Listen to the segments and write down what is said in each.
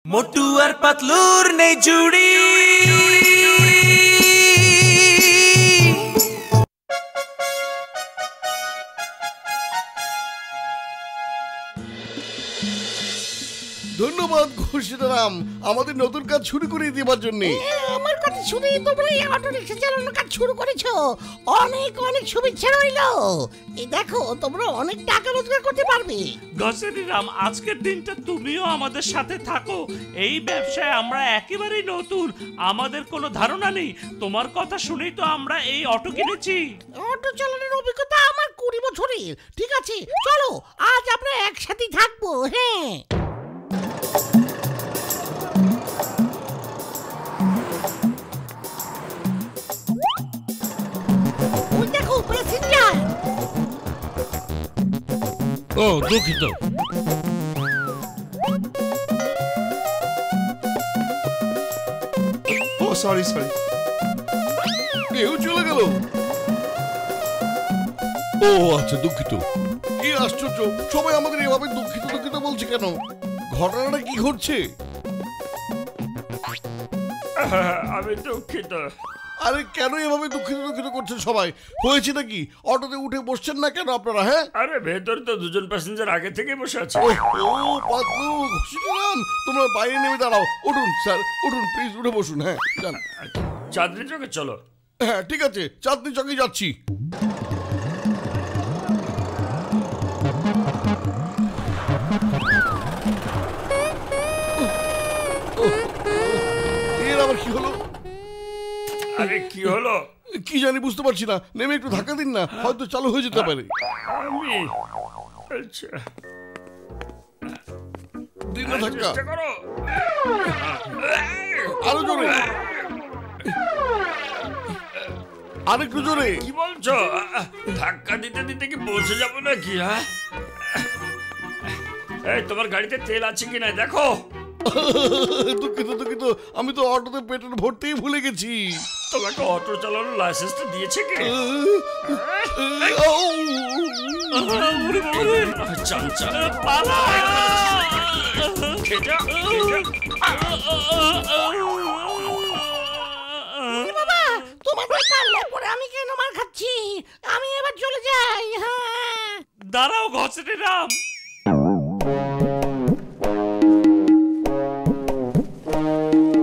मोटू और पतलूर ने जुड़ी ধন্যবাদ ঘোষিতারাম আমাদের নতুন কাজ শুরু করে দেওয়ার জন্য। আমার কথা শুনে তোমরা এই অটো রিকশা চালানোর কাজ শুরু করেছো, অনেক অনেক শুভেচ্ছা রইলো। এই দেখো তোমরা অনেক টাকা রোজগার করতে পারবে। ঘোষিতারাম, আজকের দিনটা তুমিও আমাদের সাথে থাকো। এই ব্যবসায় আমরা একেবারেই নতুন, আমাদের কোনো ধারণা নেই। তোমার কথা শুনেই তো আমরা এই অটো কিনেছি। অটো চালানোর অভিজ্ঞতা আমার 20 বছরের। ঠিক আছে চলো আজ আমরা একসাথে থাকবো। হ্যাঁ দেখো প্যাসেঞ্জার। ও দুঃখিত। ও সরি কেউ চলে গেল। ও আচ্ছা দুঃখিত। কি আশ্চর্য, সবাই আমাদের এভাবে দুঃখিত দুঃখিত বলছে কেন? ঘটনাটা কি ঘটছে? আমি দুঃখিত। আরে কেন এভাবে দুঃখিত দুঃখিত করছেন সবাই? হয়েছে নাকি? অটোতে উঠে বসছেন না কেন আপনারা? হ্যাঁ আরে ভেতর তো দুজন প্যাসেঞ্জার আগে থেকে বসে আছে। ও পাতলু ঘোষিতারাম, তোমরা বাইরে নেমে দাঁড়াও। উঠুন স্যার, উঠুন প্লিজ, উঠে বসুন। হ্যাঁ যান। চাঁদনি চকে চলো। হ্যাঁ ঠিক আছে, চাঁদনি চকে যাচ্ছি। এর আবার কি হলো? আরে কি হলো কি জানি বুঝতে পারছি না। নেমে একটু ধাক্কা দিন না, হয়তো চালু হয়ে যেতে পারে। আমি আচ্ছা দিন না ধাক্কা, চেষ্টা করো। আরো জোরে, আরেকটু জোরে। কি বলছো? ধাক্কা দিতে দিতে কি পৌঁছে যাবো নাকি? হ্যাঁ এই তোমার গাড়িতে তেল আছে কিনা দেখো। দুঃখিত দুঃখিত, আমি তো অটোতে পেট্রোল ভরতেই ভুলে গেছি। তোমাকে অটো চালানোর লাইসেন্সটা দিয়েছে কে? চাঞ্চল পালা। বাবা তোমাদের পাল্লায় পড়ে আমি কেন মার খাচ্ছি? আমি এবার চলে যাই। হ্যাঁ দাঁড়াও ঘোষিতারাম।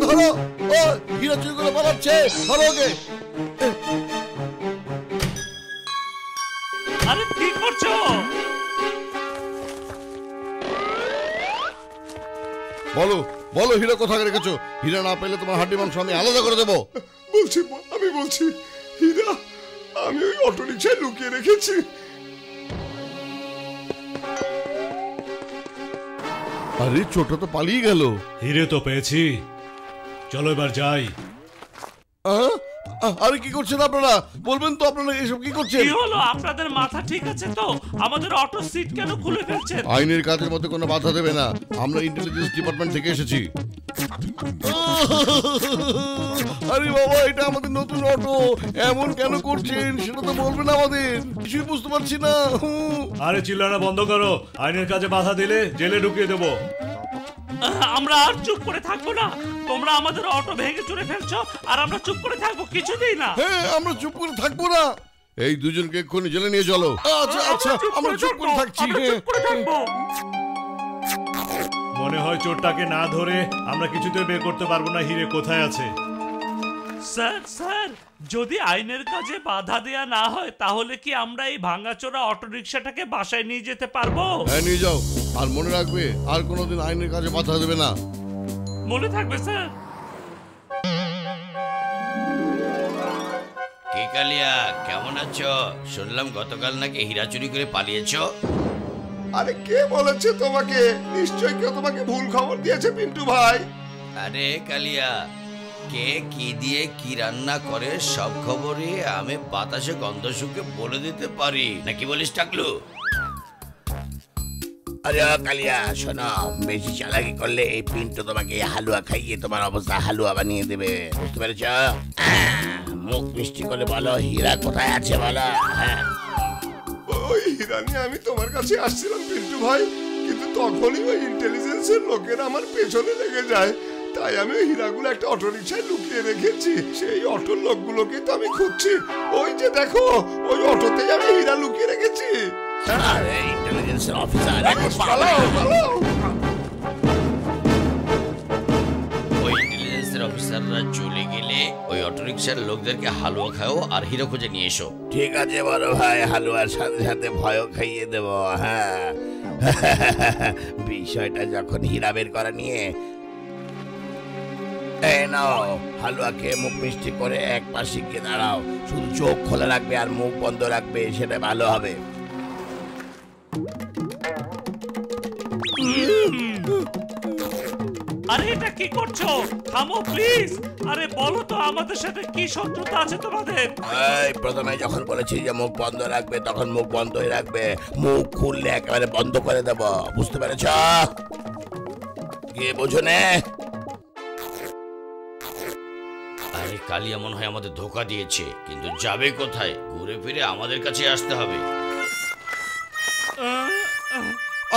ধরো, ও হীরা চুরি করে পালাচ্ছে, ধরো ওকে। আরে কি করছো? বলো বলো, হীরা কোথায় রেখেছো? হীরা না পেলে তোমার হাড্ডি মাংস আমি আলাদা করে দেবো। আমি বলছি হীরা আমি ওই অটো রিকশায় লুকিয়ে রেখেছি। আরে ছোট তো পালিয়ে গেল। হিরে তো পেয়েছি, চলো এবার যাই। আরে কি করছেন আপনারা? বলবেন তো আপনারা এসব কি করছেন? কি হলো? আপনাদের মাথা ঠিক আছে তো? আমাদের অটো সিট কেন খুলে ফেলছেন? আইনের কাজের মধ্যে কোনো বাধা দেবে না, আমরা ইন্টেলিজেন্স ডিপার্টমেন্ট থেকে এসেছি। আরে বাবা, এটা আমাদের নতুন অটো, এমন কেন করছেন সেটা তো বলবেন আমাদের। কিছুই বুঝতে পারছি না। আরে চিল্লানো বন্ধ করো, আইনের কাজে বাধা দিলে জেলে ঢুকিয়ে দেবো। আমরা আর চুপ করে থাকবো না। তোমরা আমাদের অটো ভেঙে চুরে ফেলছো আর আমরা চুপ করে থাকবো কিছুতেই না। হ্যাঁ আমরা চুপ করে থাকবো না। এই দুজনকে এক্ষুনি জেলে নিয়ে চলো। আচ্ছা আচ্ছা, আমরা চুপ করে থাকছি। মনে হয় চোরটাকে না ধরে আমরা কিছুতেই বের করতে পারবো না হিরে কোথায় আছে। স্যার স্যার, যদি আইনের কাজে বাধা দেয়া না হয় তাহলে কি আমরা এই ভাঙাচোরা অটো রিকশাটাকে বাসায় নিয়ে যেতে পারবো? হ্যাঁ নিয়ে যাও, আর মনে রাখবে আর কোনোদিন আইনের কাজে বাধা দেবে না। মনে থাকবে স্যার। কে কালিয়া, কেমন আছো? শুনলাম গতকাল নাকি হীরা চুরি করে পালিয়েছো। আরে কে বলেছে তোমাকে? নিশ্চয়ই কেউ তোমাকে ভুল খবর দিয়েছে পিন্টু ভাই। আরে কালিয়া, কে কি দিয়ে কি রান্না করে সব খবরই আমি বাতাসে গন্ধ শুকে বলে দিতে পারি, নাকি বলিস টাকলু? আরে কালিয়া শোনো, বেশি চালাকি করলে এই পিন্টু তোমাকে হালুয়া খাইয়ে তোমার অবস্থা হালুয়া বানিয়ে দেবে, বুঝতে পেরেছ? মুখ মিষ্টি করে বলো হীরা কোথায় আছে বলো। ওই হীরা নিয়ে আমি তোমার কাছে আসছিলাম পিন্টু ভাই, কিন্তু তখনই ওই ইন্টেলিজেন্সের লোকেরা আমার পেছনে লেগে যায়। তাই আমি ওই হীরাগুলো একটা অটো রিক্সায় লুকিয়ে রেখেছি। সেই অটোর লোকগুলোকে তো আমি খুঁজছি। ওই যে দেখো, ওই অটোতেই আমি হীরা লুকিয়ে রেখেছি। আরে ইন্টেলিজেন্সের অফিসার, পালাও পালাও। ওই ইন্টেলিজেন্সের অফিসাররা চলে গেলে ওই অটোরিকশার লোকদেরকে হালুয়া খাও আর হিরো খুঁজে নিয়ে এসো। ঠিক আছে বড় ভাই, হালুয়ার সাথে সাথে ভয়ও খাইয়ে দেব। হ্যাঁ, বিষয়টা যখন হীরা বের করা নিয়ে, এই নাও হালুয়া খেয়ে মুখ মিষ্টি করে এক পাশে গিয়ে দাঁড়াও। শুধু চোখ খোলা রাখবে আর মুখ বন্ধ রাখবে, সেটা ভালো হবে। আরে এটা কি করছো? থামো প্লিজ। আরে বলো তো আমাদের সাথে কি শত্রুতা আছে তোমাদের? এই প্রথমে যখন বলেছি যে মুখ বন্ধ রাখবে, তখন মুখ বন্ধই রাখবে। মুখ খুললে একেবারে বন্ধ করে দেব, বুঝতে পেরেছ? কে বোঝো না? আরে কালিয়া মনে হয় আমাদের ধোকা দিয়েছে, কিন্তু যাবে কোথায়? ঘুরে ফিরে আমাদের কাছে আসতে হবে।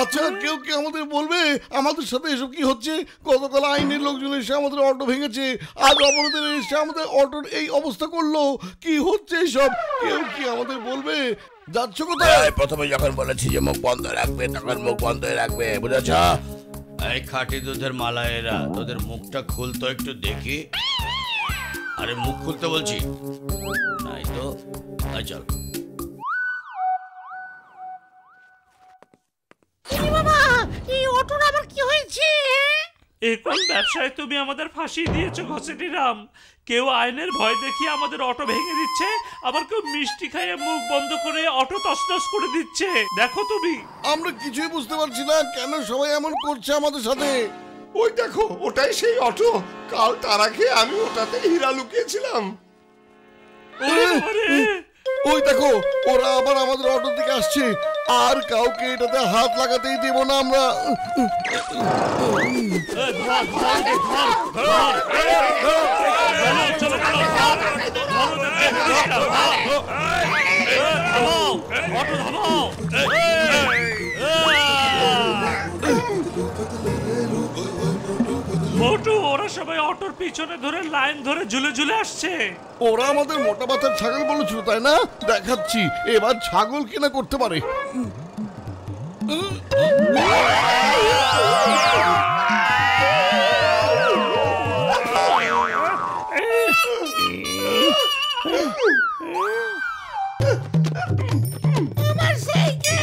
আচ্ছা, কেউ কি আমাদের বলবে আমাদের সাথে এসব কি হচ্ছে? গতকাল আইনের লোকজন এসে আমাদের অটো ভেঙেছে, আজ অপরাধীরা এসে আমাদের অটোর এই অবস্থা করলো। কি হচ্ছে এসব? কেউ কি আমাদের বলবে? যাচ্ছ কোথায়? প্রথমে যখন বলেছি যে মুখ বন্ধ রাখবে, তখন মুখ বন্ধই রাখবে, বুঝেছ? এই খাঁটি দুধের মালায়েরা, তোদের মুখটা খুলতো একটু দেখি। আরে মুখ খুলতে বলছি, নাই তো। চল। বাবা, এই অটোর আবার কি হয়েছে? এখন ব্যবসায় তুমি আমাদের ফাঁসি দিয়েছো ঘসেটিরাম। কেউ আইনের ভয় দেখিয়ে আমাদের অটো ভেঙে দিচ্ছে, আবার কেউ মিষ্টি খাইয়ে মুখ বন্ধ করে অটো তছনছ করে দিচ্ছে। দেখো তুমি। আমরা কিছুই বুঝতে পারছি না কেন সবাই এমন করছে আমাদের সাথে। ওই দেখো, ওটাই সেই অটো। কাল তার আগে আমি ওটাতে হীরা লুকিয়েছিলাম। ওই দেখো, ওরা আবার আমাদের অটো থেকে আসছে। আর কাউকে এটাতে হাত লাগাতেই দেব না আমরা। মোটু, ওরা সবাই অটোর পিছনে ধরে লাইন ধরে ঝুলে ঝুলে আসছে। ওরা আমাদের মোটা মাথার ছাগল বলেছিল, তাই না? দেখাচ্ছি এবার ছাগল কিনা করতে পারে। আমার সাইকেল!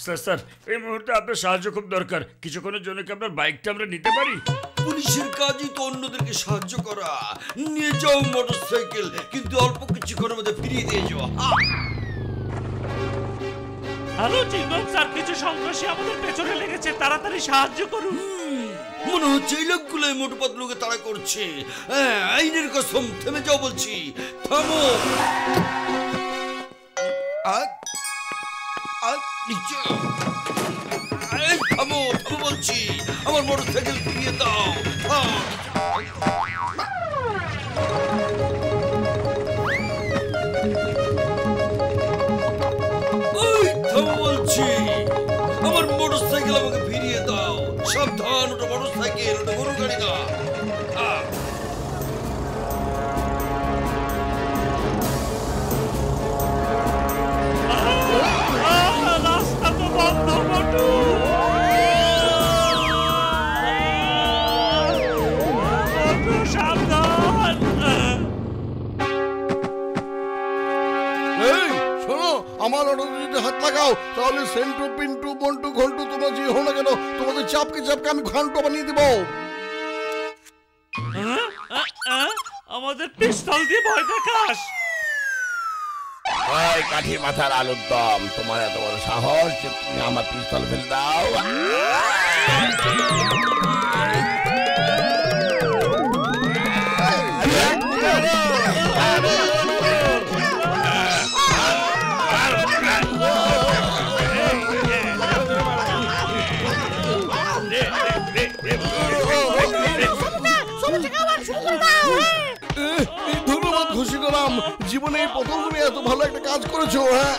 স্যার স্যার, এই মুহূর্তে আপনার সাহায্য খুব দরকার। কিছুক্ষণের জন্য কি আপনার বাইকটা আমরা নিতে পারি? পুলিশের কাজই তো অন্যদেরকে সাহায্য করা। নিয়ে যাও মোটরসাইকেল, কিন্তু অল্প কিছুক্ষণের মধ্যে ফিরিয়ে দিয়ে যাও। হ্যালো চিংগম স্যার, কিছু সন্ত্রাসী আমাদের পেছনে লেগেছে, তাড়াতাড়ি সাহায্য করুন। মনে হচ্ছে এই লোকগুলো মোটু পাতলুকে তাড়া করছে। আইনের কসম, থেমে যাও বলছি, থামো। থামো থামো বলছি, আমার মোটরসাইকেল ফিরিয়ে দাও। থামো বলছি, আমার মোটরসাইকেল আমাকে ফিরিয়ে দাও। সাবধান, ওটা মোটরসাইকেল, ওটা গরু গাড়ি না। রাস্তা তো বন্ধ মোটু। সাবধান। এই শোনো, আমার অটোতে যদি হাত লাগাও তাহলে সেন্টু, পিন্টু, বন্টু, ঘন্টু, তোমরা যে হো না কেন, তোমাদের চাপকে চাপকে আমি ঘন্ট বানিয়ে দেবো। আমাদের পিস্তল দিয়ে ভয় দেখাস? ওই কাঠি মাথার আলুর দম, তোমার এত বড় সাহস যে তুমি আমার পিস্তল ফেলে দাও? ধন্যবাদ ঘোষিতরাম, জীবনে এই প্রথম তুমি এত ভালো একটা কাজ করেছো। হ্যাঁ,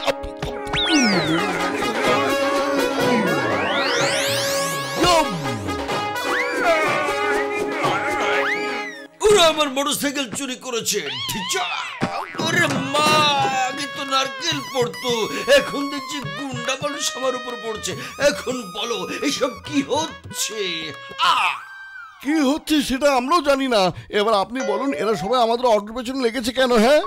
ওরা আমার মোটরসাইকেল চুরি করেছে। ওরে মা, আগে তো নারকেল পড়তো, এখন দেখছি গুন্ডা মানুষ আমার উপর পড়ছে। এখন বলো এসব কি হচ্ছে? কি হচ্ছে সেটা আমরাও জানি না। এবার আপনি বলুন, এরা সবাই আমাদের অটোর পেছনে লেগেছে কেন? হ্যাঁ,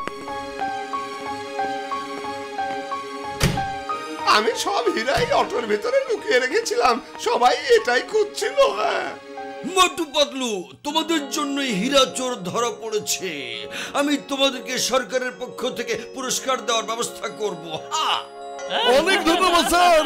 আমি সব হীরাই অটোর ভেতরে লুকিয়ে রেখেছিলাম, সবাই এটাই খুঁজছিল। হ্যাঁ মোটু পাতলু, তোমাদের জন্য হীরা চোর ধরা পড়েছে। আমি তোমাদেরকে সরকারের পক্ষ থেকে পুরস্কার দেওয়ার ব্যবস্থা করব। অনেক ধন্যবাদ স্যার।